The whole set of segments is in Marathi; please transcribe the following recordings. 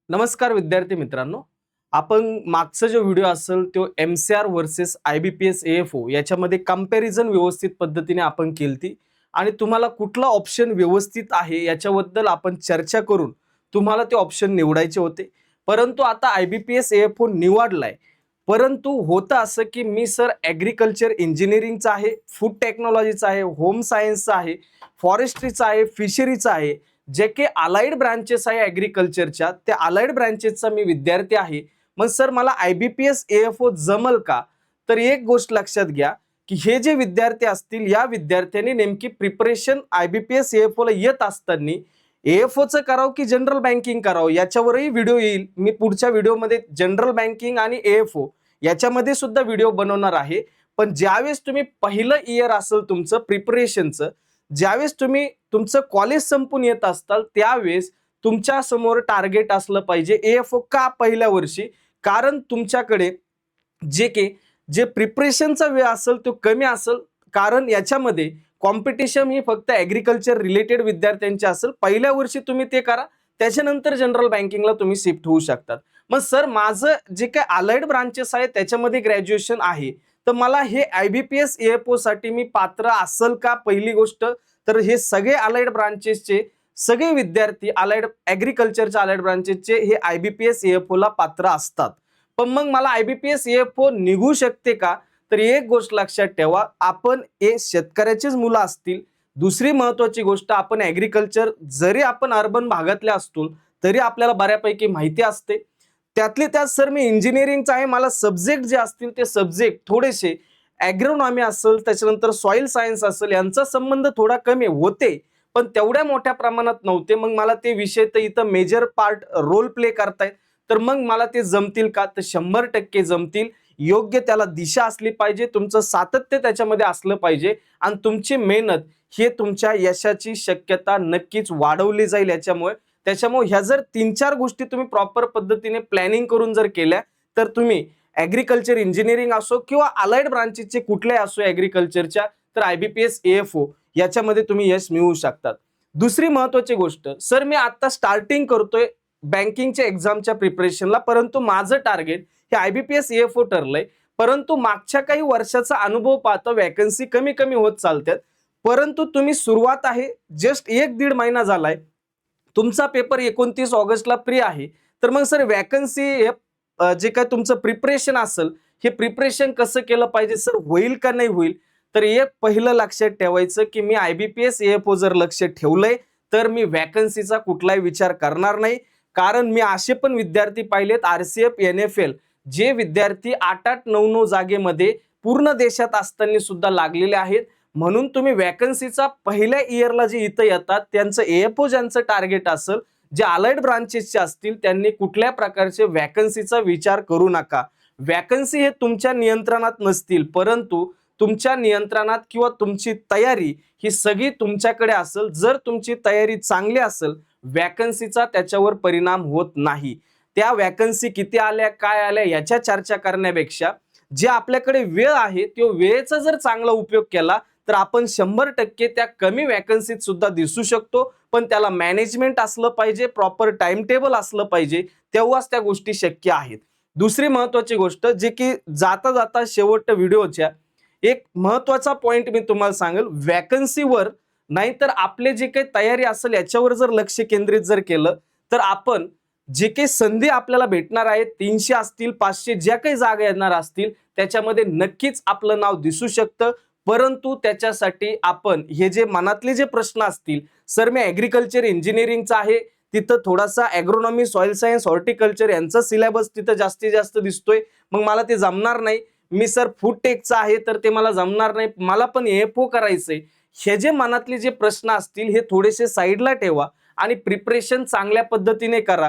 नमस्कार विद्यार्थी मित्रांनो. आपण मागचा जो व्हिडिओ असेल तो MCR वर्सेस IBPS AFO याच्यामध्ये कंपॅरिझन व्यवस्थित पद्धतीने आपण केलती आणि तुम्हाला कुठला ऑप्शन व्यवस्थित आहे याच्याबद्दल आपण चर्चा करून तुम्हाला ते ऑप्शन निवडायचे होते. परंतु आता IBPS AFO निवडलाय. परंतु होतं असं की मी सर ॲग्रीकल्चर इंजिनिअरिंगचा आहे, फूड टेक्नॉलॉजीचा आहे, होम सायन्सचा आहे, फॉरेस्ट्रीचा आहे, फिशरीचा आहे, जे काही अलाइड ब्रांचेस आहे ॲग्रीकल्चरच्या त्या अलाइड ब्रांचेसचा मी विद्यार्थी आहे. मग सर मला IBPS AFO जमल का? तर एक गोष्ट लक्षात घ्या की हे जे विद्यार्थी असतील या विद्यार्थ्यांनी नेमकी प्रिपरेशन IBPS AFO ला येत असताना AFOचं करावं की जनरल बँकिंग करावं याच्यावरही व्हिडिओ येईल. मी पुढच्या व्हिडिओमध्ये जनरल बँकिंग आणि AFO याच्यामध्ये सुद्धा व्हिडिओ बनवणार आहे. पण ज्यावेळेस तुम्ही पहिलं इयर असेल तुमचं प्रिपरेशनचं, ज्यावेळेस तुम्ही तुमचं कॉलेज संपून येत असताल त्यावेळेस तुमच्या समोर टार्गेट असलं पाहिजे AFO का पहिल्या वर्षी, कारण तुमच्याकडे जे प्रिपरेशनचा वेळ असेल तो कमी असेल, कारण याच्यामध्ये कॉम्पिटिशन ही फक्त ॲग्रीकल्चर रिलेटेड विद्यार्थ्यांची असेल. पहिल्या वर्षी तुम्ही ते करा, त्याच्यानंतर जनरल बँकिंगला तुम्ही शिफ्ट होऊ शकतात. मग सर माझं जे काही अलाइड ब्रांचेस आहे त्याच्यामध्ये ग्रॅज्युएशन आहे, तर मला हे IBPS AFO साठी मी पात्र असेल का? पहिली गोष्ट तर हे सगळे अलाइड ब्रांचेसचे सगळे विद्यार्थी अलाइड ॲग्रीकल्चरच्या अलाइड ब्रांचेसचे हे IBPS AFO ला पात्र असतात. पण मग मला IBPS AFO निघू शकते का? तर एक गोष्ट लक्षात ठेवा, आपण हे शेतकऱ्याचेच मुलं असतील. दुसरी महत्त्वाची गोष्ट, आपण ॲग्रीकल्चर जरी आपण अर्बन भागातले असतो तरी आपल्याला बऱ्यापैकी माहिती असते. त्यातले त्यात सर मी इंजिनिअरिंगचा आहे, मला सब्जेक्ट जे असतील ते सब्जेक्ट थोडेसे ॲग्रोनॉमी असेल, त्याच्यानंतर सॉइल सायन्स असेल, यांचा संबंध थोडा कमी होते पण तेवढ्या मोठ्या प्रमाणात नव्हते. मग मला ते विषय तर इथं मेजर पार्ट रोल प्ले करतायत, तर मग मला ते जमतील का? तर 100% जमतील. योग्य त्याला दिशा असली पाहिजे, तुमचं सातत्य त्याच्यामध्ये असलं पाहिजे आणि तुमची मेहनत हे तुमच्या यशाची शक्यता नक्कीच वाढवली जाईल याच्यामुळे. त्याच्यामुळे ह्या जर 3-4 गोष्टी तुम्ही प्रॉपर पद्धतीने प्लॅनिंग करून जर केल्या तर तुम्ही ॲग्रीकल्चर इंजिनिअरिंग असो किंवा अलाइड ब्रांचेसचे कुठल्याही असो ॲग्रीकल्चरच्या, तर IBPS AFO याच्यामध्ये तुम्ही यश मिळवू शकतात. दुसरी महत्त्वाची गोष्ट, सर मी आता स्टार्टिंग करतोय बँकिंगच्या एक्झामच्या प्रिपरेशनला, परंतु माझं टार्गेट हे IBPS AFO ठरलंय. परंतु मागच्या काही वर्षाचा अनुभव पाहता वॅकन्सी कमी कमी होत चालतात. परंतु तुम्ही सुरुवात आहे, जस्ट 1-1.5 महिना झालाय, तुमचा पेपर 29 ऑगस्टला प्री आहे. तर मग सर वॅकन्सी जे काय तुमचं प्रिपरेशन असेल हे प्रिपरेशन कसं केलं पाहिजे सर, होईल का नाही होईल? तर एक पहिलं लक्षात ठेवायचं की मी IBPS AFO जर लक्ष ठेवलंय तर मी वॅकन्सीचा कुठलाही विचार करणार नाही. कारण मी असे पण विद्यार्थी पाहिलेत RCF NFL जे विद्यार्थी 8-8, 9-9 जागेमध्ये पूर्ण देशात असताना सुद्धा लागलेले आहेत. म्हणून तुम्ही वॅकन्सीचा पहिल्या इयरला जे इथं येतात त्यांचं AFO ज्यांचं टार्गेट असेल, जे अलाइड ब्रांचेसचे असतील, त्यांनी कुठल्या प्रकारचे वॅकन्सीचा विचार करू नका. वॅकन्सी हे तुमच्या नियंत्रणात नसतील, परंतु तुमच्या नियंत्रणात किंवा तुमची तयारी ही सगळी तुमच्याकडे असेल. जर तुमची तयारी चांगली असेल वॅकन्सीचा त्याच्यावर परिणाम होत नाही. त्या वॅकन्सी किती आल्या काय आल्या याच्या चर्चा करण्यापेक्षा जे आपल्याकडे वेळ आहे तो वेळेचा जर चांगला उपयोग केला तर आपण 100% त्या कमी वॅकन्सीत सुद्धा दिसू शकतो. पण त्याला मॅनेजमेंट असलं पाहिजे, प्रॉपर टाइम टेबल असलं पाहिजे, तेव्हाच त्या गोष्टी शक्य आहेत. दुसरी महत्त्वाची गोष्ट जे की जाता जाता शेवट व्हिडिओच्या एक महत्त्वाचा पॉइंट मी तुम्हाला सांगेल, वॅकन्सीवर नाही तर आपले जे काही तयारी असेल याच्यावर जर लक्ष केंद्रित जर केलं तर आपण जे काही संधी आपल्याला भेटणार आहेत 300 असतील 500 ज्या काही जागा येणार असतील त्याच्यामध्ये नक्कीच आपलं नाव दिसू शकतं. परंतु त्याच्यासाठी आपण हे जे मनातले जे प्रश्न असतील, सर मी ॲग्रीकल्चर इंजिनिअरिंगचा आहे, तिथं थोडासा ॲग्रोनॉमी सॉइल सायन्स हॉर्टिकल्चर यांचा सिलेबस तिथं जास्तीत जास्त दिसतोय, मग मला ते जमणार नाही. मी सर फूड टेकचा आहे तर ते मला जमणार नाही, मला पण AFO करायचंय. हे जे मनातले जे प्रश्न असतील हे थोडेसे साईडला ठेवा आणि प्रिपरेशन चांगल्या पद्धतीने करा.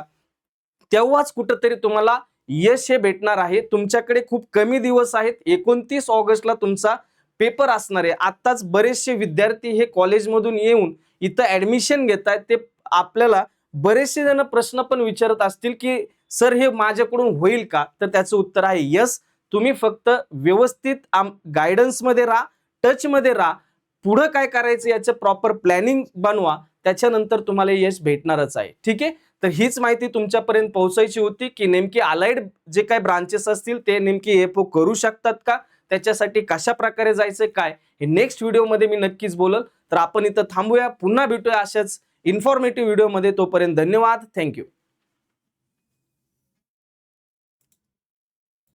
तेव्हाच कुठंतरी तुम्हाला यश हे भेटणार आहे. तुमच्याकडे खूप कमी दिवस आहेत. 29 ऑगस्टला तुमचा पेपर असणार आहे. आत्ताच बरेचसे विद्यार्थी हे कॉलेजमधून येऊन इथं ॲडमिशन घेत आहेत. ते आपल्याला बरेचसे जण प्रश्न पण विचारत असतील की सर हे माझ्याकडून होईल का? तर त्याचं उत्तर आहे यस. तुम्ही फक्त व्यवस्थित गायडन्समध्ये राहा, टचमध्ये राहा, पुढं काय करायचं याचं प्रॉपर प्लॅनिंग बनवा, त्याच्यानंतर तुम्हाला यश भेटणारच आहे. ठीक आहे. तर हीच माहिती तुमच्यापर्यंत पोहोचायची होती की नेमकी अलाइड जे काही ब्रांचेस असतील ते नेमकी एएफओ करू शकतात का, त्याच्यासाठी कशा प्रकारे जायचं काय, हे नेक्स्ट व्हिडिओमध्ये मी नक्कीच बोलल. तर आपण इथं थांबूया, पुन्हा भेटूया अशाच इन्फॉर्मेटिव्ह व्हिडिओमध्ये. तोपर्यंत धन्यवाद, थँक्यू.